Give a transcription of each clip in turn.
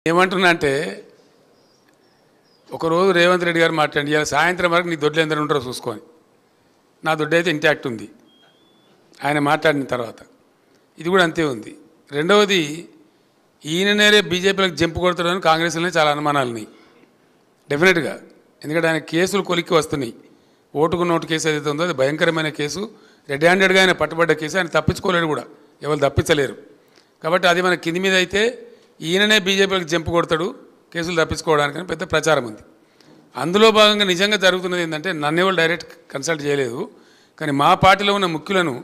ఏమంటున్నా అంటే ఒకరోజు రేవంత్ రెడ్డి గారు మాట్లాడి ఇలా సాయంత్రం వరకు నీ దొడ్లు ఎందరూ ఉంటారో చూసుకొని నా దొడ్డు అయితే ఇంటాక్ట్ ఉంది ఆయన మాట్లాడిన తర్వాత ఇది కూడా అంతే ఉంది. రెండవది ఈయననే బీజేపీలకు జంపు కొడుతున్నారని కాంగ్రెస్లోనే చాలా అనుమానాలున్నాయి డెఫినెట్గా. ఎందుకంటే ఆయన కేసులు కొలిక్కి వస్తున్నాయి. ఓటుకు నోటు కేసు ఏదైతే ఉందో అది భయంకరమైన కేసు. రెడ్ హ్యాండెడ్గా ఆయన పట్టుబడ్డ కేసు. ఆయన తప్పించుకోలేడు కూడా, ఎవరు తప్పించలేరు. కాబట్టి అది మన కింది మీద అయితే ఈయననే బీజేపీలకు జంపు కొడతాడు కేసులు తప్పించుకోవడానికని పెద్ద ప్రచారం ఉంది. అందులో భాగంగా నిజంగా జరుగుతున్నది ఏంటంటే నన్ను ఎవరు డైరెక్ట్ కన్సల్ట్ చేయలేదు, కానీ మా పార్టీలో ఉన్న ముఖ్యులను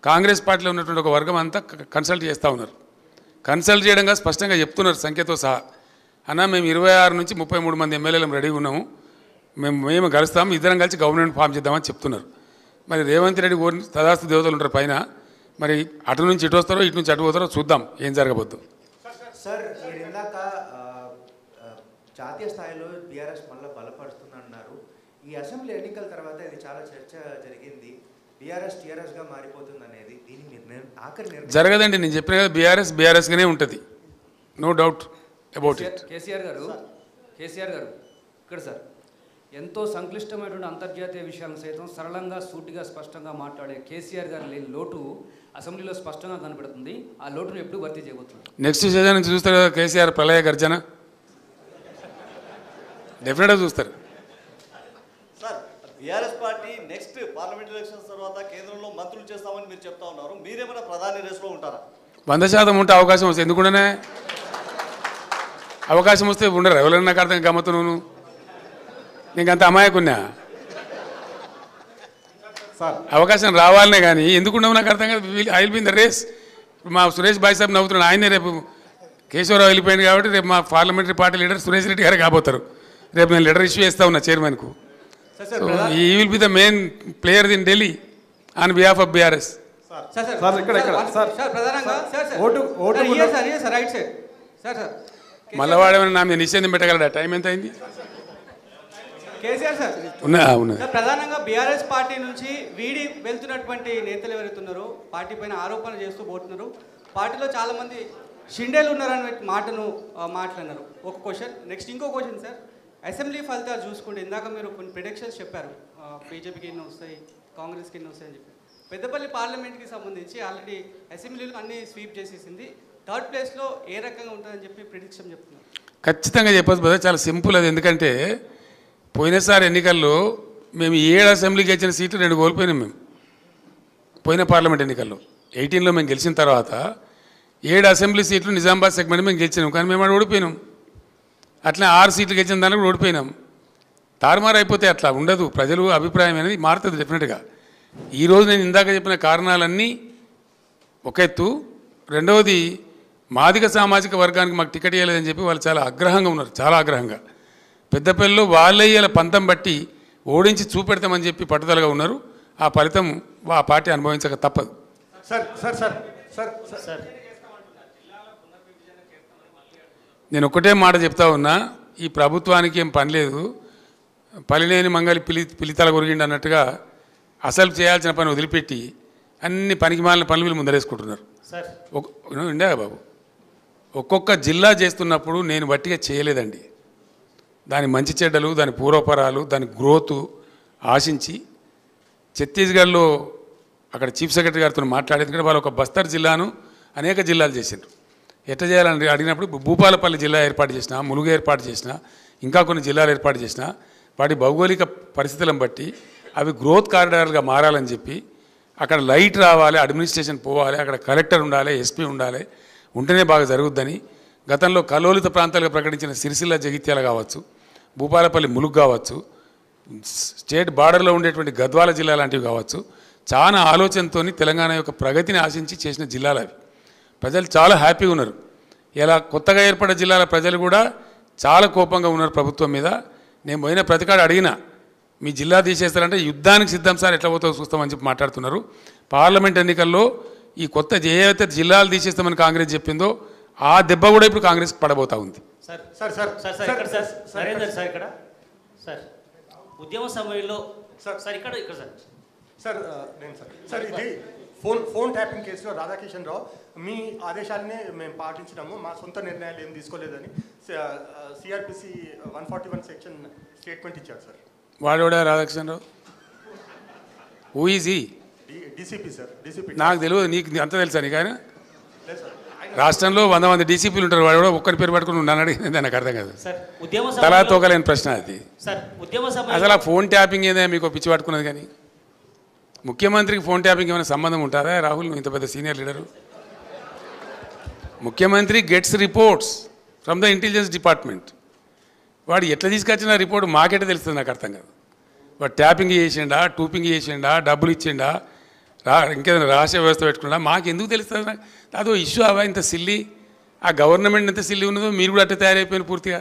కాంగ్రెస్ పార్టీలో ఉన్నటువంటి ఒక వర్గం అంతా కన్సల్ట్ చేస్తూ ఉన్నారు. కన్సల్ట్ చేయడంగా స్పష్టంగా చెప్తున్నారు సంఖ్యతో సహా, అన్న మేము 26 నుంచి 33 మంది ఎమ్మెల్యేలు రెడీగా ఉన్నాము, మేము కలుస్తాము, ఇద్దరం కలిసి గవర్నమెంట్ ఫామ్ చేద్దామని చెప్తున్నారు. మరి రేవంత్ రెడ్డి తదాస్తు దేవతలు ఉంటారు పైన, మరి అటు నుంచి ఇటు వస్తారో ఇటు నుంచి అటు పోతారో చూద్దాం ఏం జరగబోద్దు. సార్ మీరు ఇందాక జాతీయ స్థాయిలో బీఆర్ఎస్ మళ్ళీ బలపడుతుందన్నారు. ఈ అసెంబ్లీ ఎన్నికల తర్వాత ఇది చాలా చర్చ జరిగింది, బీఆర్ఎస్ టీఆర్ఎస్గా మారిపోతుంది అనేది. దీన్ని మీరు ఆఖరి జరగదండి. నేను చెప్పిన కదా బీఆర్ఎస్గానే ఉంటుంది, no doubt about it. KCR గారు ఇక్కడ సార్ ఎంతో సంక్లిష్టమైనటువంటి అంతర్జాతీయ విషయాలను సైతం సరళంగా సూటిగా స్పష్టంగా మాట్లాడే కేసీఆర్ గారు లేని లోటు అసెంబ్లీలో స్పష్టంగా కనబడుతుంది. ఆ లోటును ఎప్పుడు భర్తీ చేయబోతున్నారు? నెక్స్ట్ సీజన్ నుంచి చూస్తారు కదా కేసీఆర్ ప్రళయ గర్జన, డెఫినెట్గా చూస్తారు. Sir BRS party next parliament elections తర్వాత కేంద్రంలో మంత్రులు చేస్తామని మీరు చెప్తా ఉన్నారు. మీరేమైనా ప్రధాని రేసులో ఉంటారా? 100% ఉంటే అవకాశం వస్తే ఎందుకుండానే అవకాశం వస్తే ఉండరు. ఎవరైనా నాకు అర్థం గమ్మత్తు నువ్వు నీకు అంత అమాయకున్నా అవకాశం రావాలనే కానీ ఎందుకుండవు నాకు అర్థం కాదు. I will be in the race. మా సురేష్ బాయ్ సాబ్ నవ్వుతున్నాడు, ఆయనే రేపు కేశవరావు వెళ్ళిపోయింది కాబట్టి రేపు మా parliamentary party leader Suresh Reddy గారు కాబోతారు. రేపు నేను లెటర్ ఇష్యూ చేస్తా ఉన్నా చైర్మన్కు. ఈ will be the main player in Delhi on behalf of BRS. మళ్ళీ వాడేమైనా నా మీద నిశ్చయం పెట్టగలడా? టైం ఎంత అయింది? కేసీఆర్ సార్ ప్రధానంగా బీఆర్ఎస్ పార్టీ నుంచి వీడి వెళ్తున్నటువంటి నేతలు ఎవరైతున్నారో పార్టీ పైన ఆరోపణలు చేస్తూ పోతున్నారు. పార్టీలో చాలా మంది షిండేలు ఉన్నారనే మాటను మాట్లాడినారు. ఒక క్వశ్చన్. నెక్స్ట్ ఇంకో క్వశ్చన్ సార్, అసెంబ్లీ ఫలితాలు చూసుకుంటే ఇందాక మీరు కొన్ని ప్రిడిక్షన్స్ చెప్పారు, బీజేపీకి ఎన్ని వస్తాయి, కాంగ్రెస్కి ఎన్ని వస్తాయని చెప్పి. పెద్దపల్లి పార్లమెంట్కి సంబంధించి ఆల్రెడీ అసెంబ్లీలో అన్ని స్వీప్ చేసేసింది. థర్డ్ ప్లేస్లో ఏ రకంగా ఉంటుందని చెప్పి ప్రిడిక్షన్ చెప్తున్నారు. ఖచ్చితంగా చెప్పచ్చు బ్రదర్, చాలా సింపుల్ అది. ఎందుకంటే పోయినసారి ఎన్నికల్లో మేము 7 అసెంబ్లీకి ఇచ్చిన సీట్లు 2 కోల్పోయినాం. మేము పోయిన పార్లమెంట్ ఎన్నికల్లో 18లో మేము గెలిచిన తర్వాత 7 అసెంబ్లీ సీట్లు నిజామాబాద్ సెగ్మెంట్ మేము గెలిచినాం, కానీ మేము అక్కడ ఓడిపోయినాం. అట్లా 6 సీట్లు గెలిచిన దానికి కూడా ఓడిపోయినాం. తారుమారు అయిపోతే అట్లా ఉండదు. ప్రజలు అభిప్రాయం అనేది మారుతుంది డెఫినెట్గా. ఈరోజు నేను ఇందాక చెప్పిన కారణాలన్నీ ఒక ఎత్తు. రెండవది మాదిగ సామాజిక వర్గానికి మాకు టికెట్ ఇవ్వలేదని చెప్పి వాళ్ళు చాలా ఆగ్రహంగా ఉన్నారు, చాలా ఆగ్రహంగా. పెద్దపల్లిలో వాళ్ళయ్యేల పంతం బట్టి ఓడించి చూపెడతామని చెప్పి పట్టుదలగా ఉన్నారు. ఆ ఫలితం ఆ పార్టీ అనుభవించక తప్పదు. నేను ఒకటే మాట చెప్తా ఉన్నా, ఈ ప్రభుత్వానికి ఏం పని లేదు, పలిలేని మంగళి పిలితల కొరిగిండి అన్నట్టుగా అసలు చేయాల్సిన పని వదిలిపెట్టి అన్ని పనికిమాలిన పనులు వీళ్ళు ముందరేసుకుంటున్నారు. ఇండియా బాబు, ఒక్కొక్క జిల్లా చేస్తున్నప్పుడు నేను బట్టిగా చేయలేదండి. దాని మంచి చెడ్డలు, దాని పూర్వపరాలు, దాని గ్రోత్ ఆశించి ఛత్తీస్గఢ్లో అక్కడ చీఫ్ సెక్రటరీ గారితో మాట్లాడేది కూడా వాళ్ళు ఒక బస్తర్ జిల్లాను అనేక జిల్లాలు చేసిండ్రు. ఎట్లా చేయాలని అడిగినప్పుడు భూపాలపల్లి జిల్లా ఏర్పాటు చేసిన, ములుగు ఏర్పాటు చేసిన, ఇంకా కొన్ని జిల్లాలు ఏర్పాటు చేసిన, వాటి భౌగోళిక పరిస్థితులను బట్టి అవి గ్రోత్ కారిడార్లుగా మారాలని చెప్పి అక్కడ లైట్ రావాలి, అడ్మినిస్ట్రేషన్ పోవాలి, అక్కడ కలెక్టర్ ఉండాలి, ఎస్పీ ఉండాలి, ఉంటేనే బాగా జరుగుద్దని గతంలో కలోలిత ప్రాంతాలుగా ప్రకటించిన సిరిసిల్ల జగిత్యాల కావచ్చు, భూపాలపల్లి ములుగు కావచ్చు, స్టేట్ బార్డర్లో ఉండేటువంటి గద్వాల జిల్లా లాంటివి కావచ్చు, చాలా ఆలోచనతో తెలంగాణ యొక్క ప్రగతిని ఆశించి చేసిన జిల్లాలు అవి. ప్రజలు చాలా హ్యాపీగా ఉన్నారు. ఇలా కొత్తగా ఏర్పడ్డ జిల్లాల ప్రజలు కూడా చాలా కోపంగా ఉన్నారు ప్రభుత్వం మీద. నేను పోయిన ప్రతికాడు అడిగినా, మీ జిల్లా తీసేస్తారంటే యుద్ధానికి సిద్ధం సార్, ఎట్లా పోతావు చూస్తామని చెప్పి మాట్లాడుతున్నారు. పార్లమెంట్ ఎన్నికల్లో ఈ కొత్త ఏవైతే జిల్లాలు తీసేస్తామని కాంగ్రెస్ చెప్పిందో ఆ దెబ్బ కూడా ఇప్పుడు కాంగ్రెస్ పడబోతా ఉంది. సార్ ఉద్యమ సమయంలో సార్ ఇక్కడ ఫోన్ ట్యాపింగ్ కేసులో రాధాకిషన్ రావు మీ ఆదేశాలనే మేము పాటించినాము, మా సొంత నిర్ణయాలు ఏం తీసుకోలేదని సిఆర్పిసి 141 సెక్షన్ స్టేట్మెంట్ ఇచ్చారు sir. Vadoda Radhakrishna Rao? Who is he? DCP sir. DCP నాకు తెలియదు, నీకు అంత తెలుసా? నీకు ఆయన లేదు సార్. రాష్ట్రంలో 100 మంది డీసీపీలు ఉంటారు, వాడు కూడా ఒక్కరి పేరు పట్టుకుని ఉన్నాను అడిగింది, నాకు అర్థం కాదు. సార్ ఉద్యమ తలా తోకలేని ప్రశ్న అది. సార్ ఉద్యమ సమయంలో అసలు ఆ ఫోన్ ట్యాపింగ్ ఏదైనా మీకు పిచ్చి పట్టుకున్నది? కానీ ముఖ్యమంత్రికి ఫోన్ ట్యాపింగ్ ఏమైనా సంబంధం ఉంటారా? రాహుల్, నువ్వు ఇంత పెద్ద సీనియర్ లీడరు. ముఖ్యమంత్రి gets reports from the intelligence department. వాడు ఎట్లా తీసుకొచ్చిన రిపోర్ట్ మాకెట్లా తెలుస్తుంది? నాకు అర్థం కాదు. వాడు ట్యాపింగ్ చేసిండా, టూపింగ్ చేసిండా, డబ్బులు ఇచ్చిండా, ఇంకేదైనా రహస్య వ్యవస్థ పెట్టుకున్నా మాకు ఎందుకు తెలుస్తుంది? అదో ఇష్యూ అవా ఇంత సిల్లీ? ఆ గవర్నమెంట్ ఎంత సిల్లీ ఉన్నదో మీరు కూడా అట్లా తయారైపోయిన పూర్తిగా.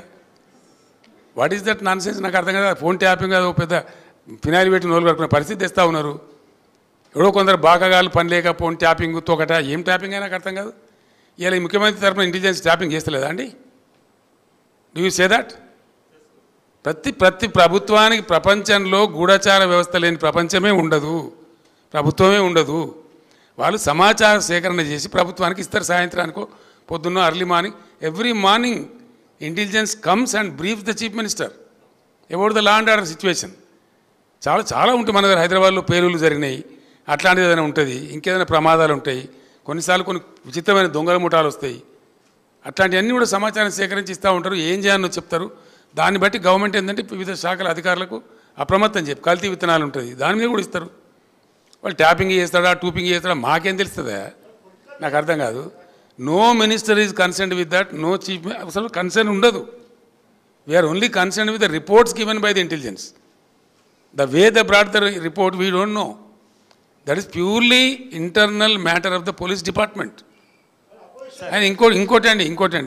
What is that non sense? నాకు అర్థం కదా. ఫోన్ ట్యాపింగ్ అది పెద్ద ఫినాయిల్ పెట్టి నోలు కట్టుకునే పరిస్థితి తెస్తూ ఉన్నారు. ఎవడో కొందరు బాకాగాలు పని లేక ఫోన్ ట్యాపింగ్ తోకట ఏం ట్యాపింగ్ అయినా నాకు అర్థం కాదు. ఇలా ముఖ్యమంత్రి తరఫున ఇంటెలిజెన్స్ ట్యాపింగ్ చేస్తలేదా అండి? Do you say that? ప్రతి ప్రభుత్వానికి ప్రపంచంలో గూఢచార వ్యవస్థ లేని ప్రపంచమే ఉండదు, ప్రభుత్వమే ఉండదు. వాళ్ళు సమాచార సేకరణ చేసి ప్రభుత్వానికి ఇస్తారు. సాయంత్రానికో పొద్దున్న early morning, every morning intelligence comes and brief the chief minister about the law and order situation. చాలా ఉంటుంది మన దగ్గర. హైదరాబాద్లో పేలుళ్ళు జరిగినాయి, అట్లాంటిది ఏదైనా ఉంటుంది, ఇంకేదైనా ప్రమాదాలు ఉంటాయి, కొన్నిసార్లు కొన్ని విచిత్రమైన దొంగల ముఠాలు వస్తాయి. అట్లాంటివన్నీ కూడా సమాచారం సేకరించి ఇస్తూ ఉంటారు. ఏం చేయాలో చెప్తారు. దాన్ని బట్టి గవర్నమెంట్ ఏంటంటే వివిధ శాఖల అధికారులకు అప్రమత్తం చెప్పి కల్తీ విత్తనాలు ఉంటుంది, దాని మీద కూడా ఇస్తారు. వాళ్ళు ట్యాపింగ్ చేస్తాడా, టూపింగ్ చేస్తాడా మాకేం తెలుస్తుందా? నాకు అర్థం కాదు. No minister is concerned with that, no chief. అసలు కన్సర్న్ ఉండదు. We are only concerned with the reports given by the intelligence. The way the brought the report we don't know. That is purely internal matter of the police department. And ఇంకోటి అండి,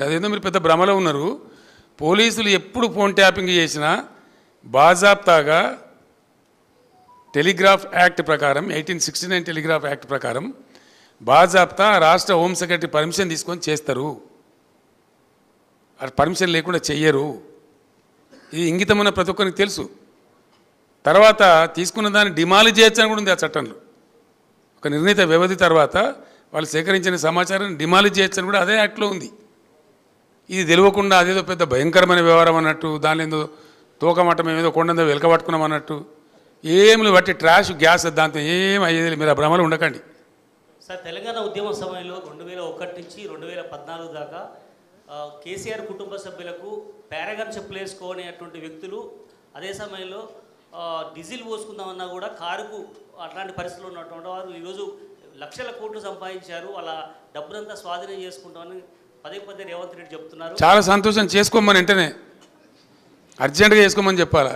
అదేందో మీరు పెద్ద భ్రమలో ఉన్నారు. పోలీసులు ఎప్పుడు ఫోన్ ట్యాపింగ్ చేసినా బాజాప్తాగా టెలిగ్రాఫ్ యాక్ట్ ప్రకారం, 1869 టెలిగ్రాఫ్ యాక్ట్ ప్రకారం బాజాప్తా రాష్ట్ర హోమ్ సెక్రటరీ పర్మిషన్ తీసుకొని చేస్తారు. పర్మిషన్ లేకుండా చెయ్యరు. ఇది ఇంగితమైన ప్రతి ఒక్కరికి తెలుసు. తర్వాత తీసుకున్న దాన్ని డిమాలిజ్ చేయొచ్చని కూడా ఉంది ఆ చట్టంలో. ఒక నిర్ణీత వ్యవధి తర్వాత వాళ్ళు సేకరించిన సమాచారాన్ని డిమాలిజ్ చేయొచ్చని కూడా అదే యాక్ట్లో ఉంది. ఇది తెలియకుండా అదేదో పెద్ద భయంకరమైన వ్యవహారం అన్నట్టు, దాని ఏదో తోకమట్టం ఏదో కొండందో వెలకబట్టుకున్నాం అన్నట్టు ఏమి బట్టి ట్రాష్ గ్యాస్ దాంతో ఏం అయ్యేది. మీరు ఆ భ్రమలో ఉండకండి. సార్ తెలంగాణ ఉద్యమ సమయంలో 2001 నుంచి 2014 దాకా కేసీఆర్ కుటుంబ సభ్యులకు పారాగాన్ చెప్పులు వేసుకోనేటువంటి వ్యక్తులు అదే సమయంలో డీజిల్ పోసుకుందామన్నా కూడా కారుకు అట్లాంటి పరిస్థితులు ఉన్నటువంటి వారు ఈరోజు లక్షల కోట్లు సంపాదించారు. వాళ్ళ డబ్బునంతా స్వాధీనం చేసుకుంటామని పదే రేవంత్ రెడ్డి చెప్తున్నారు. చాలా సంతోషం. చేసుకోమని వెంటనే అర్జెంటుగా చేసుకోమని చెప్పాలా.